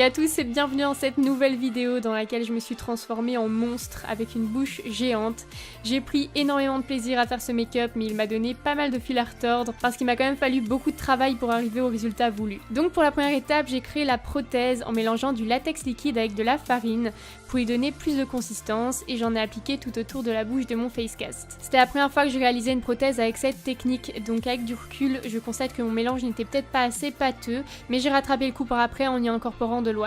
à tous et bienvenue dans cette nouvelle vidéo dans laquelle je me suis transformée en monstre avec une bouche géante. J'ai pris énormément de plaisir à faire ce make-up mais il m'a donné pas mal de fil à retordre parce qu'il m'a quand même fallu beaucoup de travail pour arriver au résultat voulu. Donc pour la première étape, j'ai créé la prothèse en mélangeant du latex liquide avec de la farine pour lui donner plus de consistance et j'en ai appliqué tout autour de la bouche de mon face cast. C'était la première fois que je réalisais une prothèse avec cette technique, donc avec du recul, je constate que mon mélange n'était peut-être pas assez pâteux, mais j'ai rattrapé le coup par après en y incorporant de l'ouate.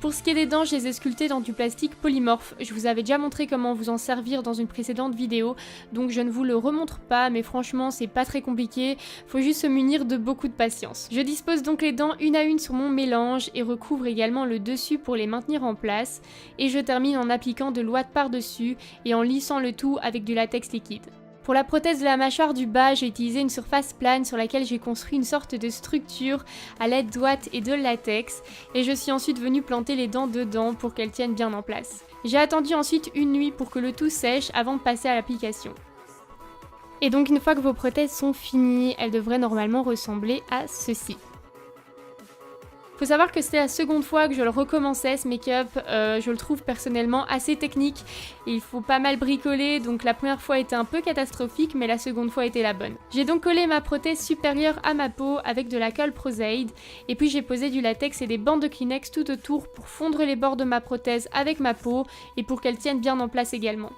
Pour ce qui est des dents, je les ai sculptées dans du plastique polymorphe. Je vous avais déjà montré comment vous en servir dans une précédente vidéo, donc je ne vous le remontre pas, mais franchement c'est pas très compliqué, faut juste se munir de beaucoup de patience. Je dispose donc les dents une à une sur mon mélange et recouvre également le dessus pour les maintenir en place, et je termine en appliquant de l'ouate par-dessus et en lissant le tout avec du latex liquide. Pour la prothèse de la mâchoire du bas, j'ai utilisé une surface plane sur laquelle j'ai construit une sorte de structure à l'aide d'ouate et de latex et je suis ensuite venue planter les dents dedans pour qu'elles tiennent bien en place. J'ai attendu ensuite une nuit pour que le tout sèche avant de passer à l'application. Et donc une fois que vos prothèses sont finies, elles devraient normalement ressembler à ceci. Faut savoir que c'était la seconde fois que je le recommençais ce make-up, je le trouve personnellement assez technique, il faut pas mal bricoler, donc la première fois était un peu catastrophique mais la seconde fois était la bonne. J'ai donc collé ma prothèse supérieure à ma peau avec de la colle Prozaid, et puis j'ai posé du latex et des bandes de Kleenex tout autour pour fondre les bords de ma prothèse avec ma peau et pour qu'elle tienne bien en place également.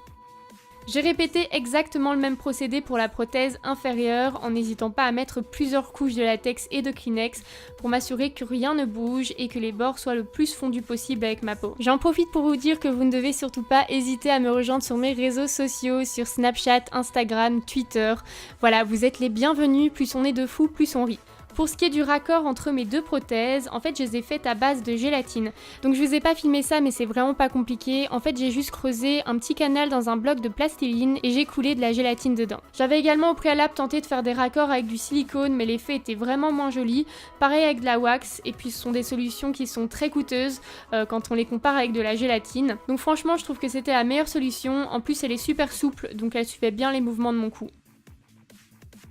J'ai répété exactement le même procédé pour la prothèse inférieure en n'hésitant pas à mettre plusieurs couches de latex et de Kleenex pour m'assurer que rien ne bouge et que les bords soient le plus fondus possible avec ma peau. J'en profite pour vous dire que vous ne devez surtout pas hésiter à me rejoindre sur mes réseaux sociaux, sur Snapchat, Instagram, Twitter. Voilà, vous êtes les bienvenus, plus on est de fous, plus on rit. Pour ce qui est du raccord entre mes deux prothèses, en fait je les ai faites à base de gélatine. Donc je vous ai pas filmé ça mais c'est vraiment pas compliqué. En fait j'ai juste creusé un petit canal dans un bloc de plastiline et j'ai coulé de la gélatine dedans. J'avais également au préalable tenté de faire des raccords avec du silicone mais l'effet était vraiment moins joli. Pareil avec de la wax et puis ce sont des solutions qui sont très coûteuses quand on les compare avec de la gélatine. Donc franchement je trouve que c'était la meilleure solution. En plus elle est super souple donc elle suivait bien les mouvements de mon cou.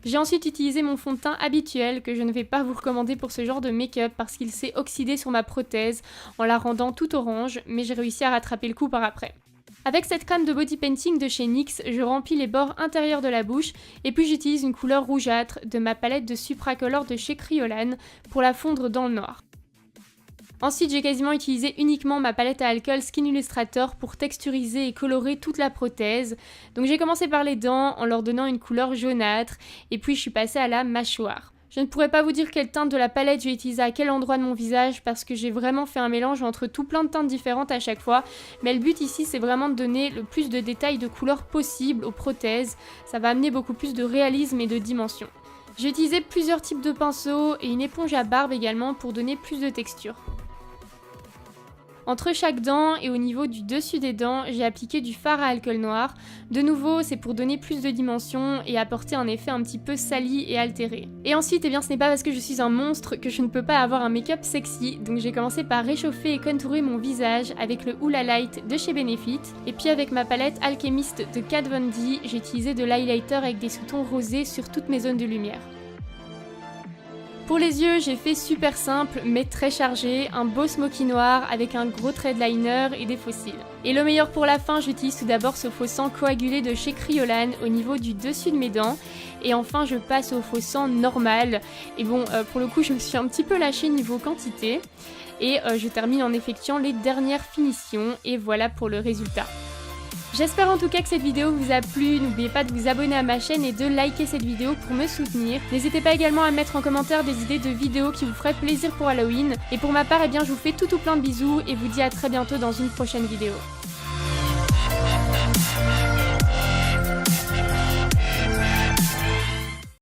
J'ai ensuite utilisé mon fond de teint habituel que je ne vais pas vous recommander pour ce genre de make-up parce qu'il s'est oxydé sur ma prothèse en la rendant toute orange, mais j'ai réussi à rattraper le coup par après. Avec cette crème de body painting de chez NYX, je remplis les bords intérieurs de la bouche et puis j'utilise une couleur rougeâtre de ma palette de Supracolor de chez Kryolan pour la fondre dans le noir. Ensuite, j'ai quasiment utilisé uniquement ma palette à alcool Skin Illustrator pour texturiser et colorer toute la prothèse. Donc j'ai commencé par les dents en leur donnant une couleur jaunâtre et puis je suis passée à la mâchoire. Je ne pourrais pas vous dire quelle teinte de la palette j'ai utilisé à quel endroit de mon visage parce que j'ai vraiment fait un mélange entre tout plein de teintes différentes à chaque fois. Mais le but ici c'est vraiment de donner le plus de détails de couleurs possible aux prothèses. Ça va amener beaucoup plus de réalisme et de dimension. J'ai utilisé plusieurs types de pinceaux et une éponge à barbe également pour donner plus de texture. Entre chaque dent et au niveau du dessus des dents, j'ai appliqué du fard à alcool noir. De nouveau, c'est pour donner plus de dimension et apporter un effet un petit peu sali et altéré. Et ensuite, ce n'est pas parce que je suis un monstre que je ne peux pas avoir un make-up sexy, donc j'ai commencé par réchauffer et contourer mon visage avec le Hoola Light de chez Benefit. Et puis avec ma palette Alchemist de Kat Von D, j'ai utilisé de l'highlighter avec des sous-tons rosés sur toutes mes zones de lumière. Pour les yeux, j'ai fait super simple mais très chargé, un beau smoky noir avec un gros trait de liner et des faux cils. Et le meilleur pour la fin, j'utilise tout d'abord ce faux sang coagulé de chez Kryolan au niveau du dessus de mes dents. Et enfin, je passe au faux sang normal. Et bon, pour le coup, je me suis un petit peu lâchée niveau quantité. Et je termine en effectuant les dernières finitions. Et voilà pour le résultat. J'espère en tout cas que cette vidéo vous a plu, n'oubliez pas de vous abonner à ma chaîne et de liker cette vidéo pour me soutenir. N'hésitez pas également à mettre en commentaire des idées de vidéos qui vous feraient plaisir pour Halloween. Et pour ma part, je vous fais tout plein de bisous et vous dis à très bientôt dans une prochaine vidéo.